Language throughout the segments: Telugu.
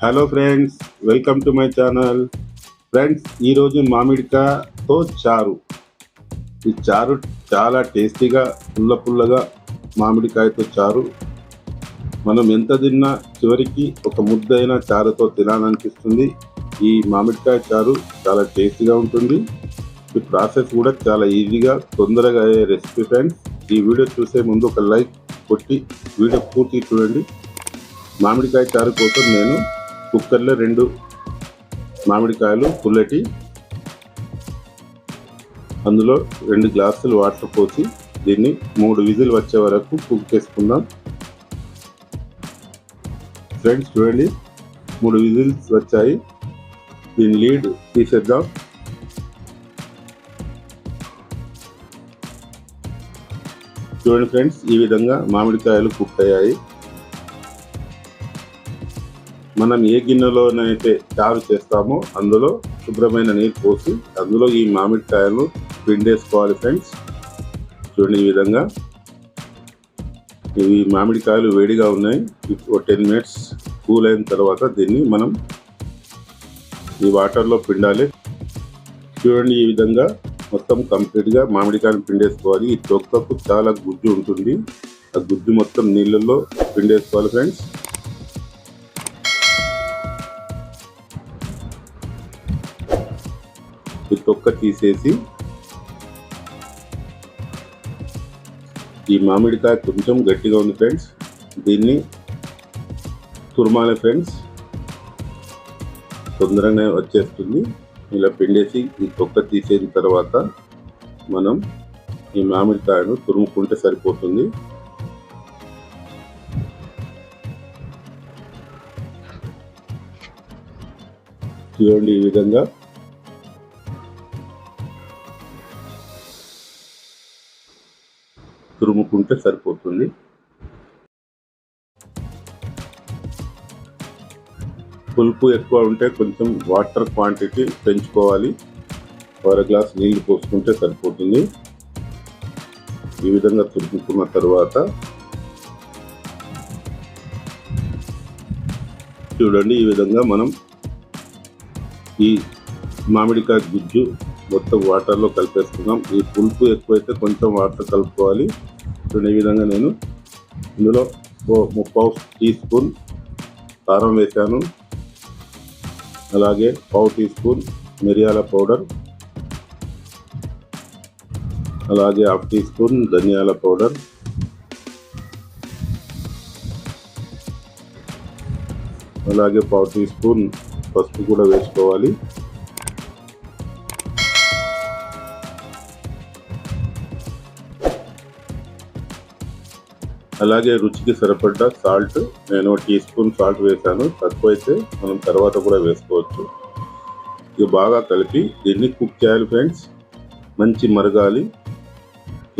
Hello friends, welcome to my channel. Friends, ఈరోజు మామిడికాయతో చారు. ఈ చారు చాలా టేస్టీగా, పుల్లగా మామిడికాయతో చారు. మనం ఎంత తిన్నా చివరికి ఒక ముద్దైన చారుతో తినాలనిపిస్తుంది. ఈ మామిడికాయ చారు చాలా టేస్టీగా ఉంటుంది. ఈ ప్రాసెస్ కూడా చాలా ఈజీగా, తొందరగా అయ్యే రెసిపీ ఫ్రెండ్స్. ఈ వీడియో చూసే ముందు ఒక లైక్ కొట్టి వీడియో పూర్తి చూడండి. మామిడికాయ చారు కోసం నేను కుక్కర్లో 2 మామిడికాయలు పుల్లటి, అందులో 2 గ్లాసులు వాటర్ పోసి దీన్ని 3 విజిల్ వచ్చే వరకు కుక్ చేసుకుందాం. ఫ్రెండ్స్ చూడండి, 3 విజిల్స్ వచ్చాయి. దీని లీడ్ తీసేద్దాం. చూడండి ఫ్రెండ్స్, ఈ విధంగా మామిడికాయలు కుక్ అయ్యాయి. మనం ఏ గిన్నెలోనైతే చారు చేస్తామో అందులో శుభ్రమైన నీరు పోసి అందులో ఈ మామిడికాయలు పిండేసుకోవాలి ఫ్రెండ్స్. చూడండి, ఈ విధంగా. ఇవి మామిడికాయలు వేడిగా ఉన్నాయి. ఒక 10 మినిట్స్ కూల్ అయిన తర్వాత దీన్ని మనం ఈ వాటర్లో పిండాలి. చూడండి, ఈ విధంగా మొత్తం కంప్లీట్గా మామిడికాయలు పిండేసుకోవాలి. ఈ తొక్కకు చాలా గుజ్జు ఉంటుంది. ఆ గుజ్జు మొత్తం నీళ్ళల్లో పిండేసుకోవాలి ఫ్రెండ్స్. ఈ తొక్క తీసేసి, ఈ మామిడికాయ కొంచెం గట్టిగా ఉంది ఫ్రెండ్స్, దీన్ని తురమాలి ఫ్రెండ్స్. తొందరగానే వచ్చేస్తుంది. ఇలా పిండేసి ఈ తొక్క తీసేసిన తర్వాత మనం ఈ మామిడికాయను తురుముకుంటే సరిపోతుంది. చూడండి, ఈ విధంగా తురుముకుంటే సరిపోతుంది. పులుపు ఎక్కువ ఉంటే కొంచెం వాటర్ క్వాంటిటీ పెంచుకోవాలి. 1 గ్లాస్ నీళ్లు పోసుకుంటే సరిపోతుంది. ఈ విధంగా తురుముకున్న తర్వాత చూడండి, ఈ విధంగా మనం ఈ మామిడికాయ గుజ్జు మొత్తం వాటర్లో కలిపేసుకున్నాం. ఈ పులుపు ఎక్కువైతే కొంచెం వాటర్ కలుపుకోవాలి. చూడండి, ఈ విధంగా నేను ఇందులో 1/4 టీ స్పూన్ కారం వేసాను. అలాగే 1/4 టీ స్పూన్ మిరియాల పౌడర్, అలాగే 1/2 టీ స్పూన్ ధనియాల పౌడర్, అలాగే 1/4 టీ స్పూన్ పసుపు కూడా వేసుకోవాలి. అలాగే రుచికి సరిపడ్డ సాల్ట్, నేను 1 టీ స్పూన్ సాల్ట్ వేసాను. తక్కువైతే మనం తర్వాత కూడా వేసుకోవచ్చు. ఇది బాగా కలిపి దీన్ని కుక్ చేయాలి ఫ్రెండ్స్. మంచి మరగాలి.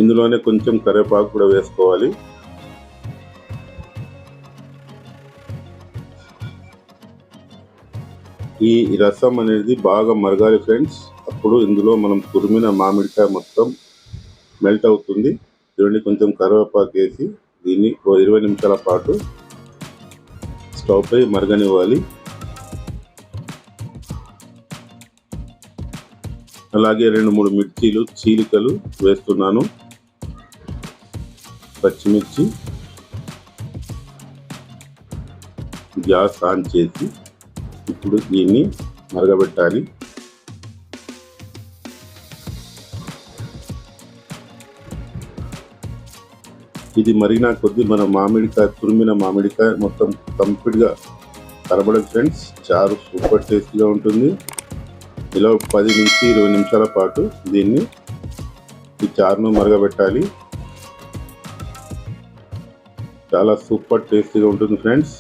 ఇందులోనే కొంచెం కరివేపాకు కూడా వేసుకోవాలి. ఈ రసం అనేది బాగా మరగాలి ఫ్రెండ్స్. అప్పుడు ఇందులో మనం తురిమిన మామిడికాయ మొత్తం మెల్ట్ అవుతుంది. చూడండి, కొంచెం కరివేపాకు వేసి దీన్ని 20 నిమిషాల పాటు స్టవ్ పై మరగనివ్వాలి. అలాగే 2-3 మిర్చీలు చీలికలు వేస్తున్నాను. పచ్చిమిర్చి. గ్యాస్ ఆన్ చేసి ఇప్పుడు దీన్ని మరగబెట్టాలి. ఇది మరిగిన కొద్దీ మన మామిడికాయ, తురిమిన మామిడికాయ మొత్తం కంప్లీట్గా కరబడదు ఫ్రెండ్స్. చారు సూపర్ టేస్టీగా ఉంటుంది. ఇలా 10 నుంచి 20 నిమిషాల పాటు దీన్ని, ఈ చారును మరగబెట్టాలి. చాలా సూపర్ టేస్టీగా ఉంటుంది ఫ్రెండ్స్.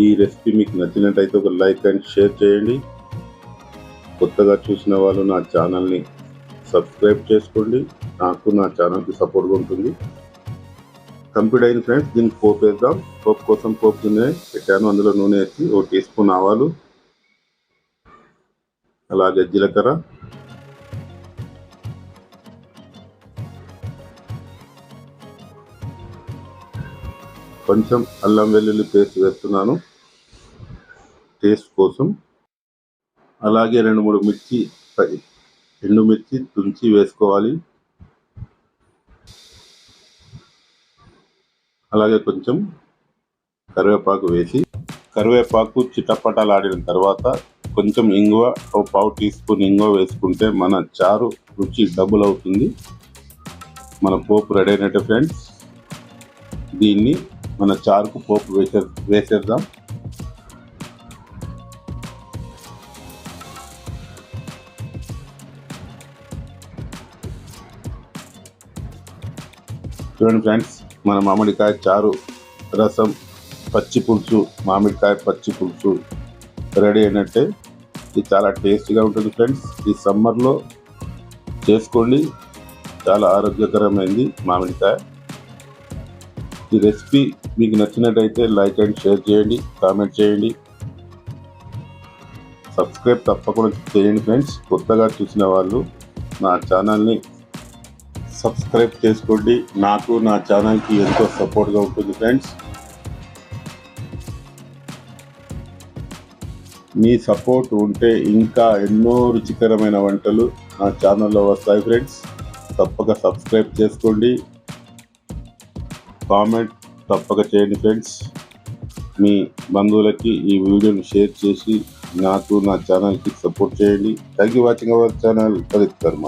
ఈ రెసిపీ మీకు నచ్చినట్టయితే ఒక లైక్ అండ్ షేర్ చేయండి. కొత్తగా చూసిన వాళ్ళు నా ఛానల్ని సబ్స్క్రైబ్ చేసుకోండి. నాకు నా ఛానల్కి సపోర్ట్గా ఉంటుంది. కంప్లీట్ అయింది ఫ్రెండ్స్. దీనికి పోపు వేద్దాం. పోపు కోసం పోపు గిన్నె పెట్టాను. అందులో నూనె వేసి 1 టీ స్పూన్ ఆవాలు, అలాగే జీలకర్ర, కొంచెం అల్లం వెల్లుల్లి పేస్ట్ వేస్తున్నాను. టేస్ట్ కోసం. అలాగే 2-3 ఎండుమిర్చి తుంచి వేసుకోవాలి. అలాగే కొంచెం కరివేపాకు వేసి, కరివేపాకు చిటపటలాడిన తర్వాత కొంచెం ఇంగువ, ఒక పావు టీ స్పూన్ ఇంగువ వేసుకుంటే మన చారు రుచి డబుల్ అవుతుంది. మన పోపు రెడీ అయినట్టు ఫ్రెండ్స్. దీన్ని మన చారుకు పోపు వేసేద్దాం. చూడండి ఫ్రెండ్స్, మన మామిడికాయ చారు రసం పచ్చి పులుసు, మామిడికాయ పచ్చి పులుసు రెడీ అయినట్టే. ఇది చాలా టేస్టీగా ఉంటుంది ఫ్రెండ్స్. ఈ సమ్మర్లో చేసుకోండి, చాలా ఆరోగ్యకరమైంది మామిడికాయ. ఈ రెసిపీ మీకు నచ్చినట్టయితే లైక్ అండ్ షేర్ చేయండి, కామెంట్ చేయండి, సబ్స్క్రైబ్ తప్పకుండా చేయండి ఫ్రెండ్స్. కొత్తగా చూసిన వాళ్ళు నా ఛానల్ని సబ్స్క్రైబ్ చేసుకోండి. నాకు నా ఛానల్కి ఎంతో సపోర్ట్గా ఉంటుంది ఫ్రెండ్స్. మీ సపోర్ట్ ఉంటే ఇంకా ఎన్నో రుచికరమైన వంటలు నా ఛానల్లో వస్తాయి ఫ్రెండ్స్. తప్పక సబ్స్క్రైబ్ చేసుకోండి, కామెంట్ తప్పక చేయండి ఫ్రెండ్స్. మీ బంధువులకి ఈ వీడియోని షేర్ చేసి నాకు నా ఛానల్కి సపోర్ట్ చేయండి. Thank you watching our channel Pradeep కర్మ.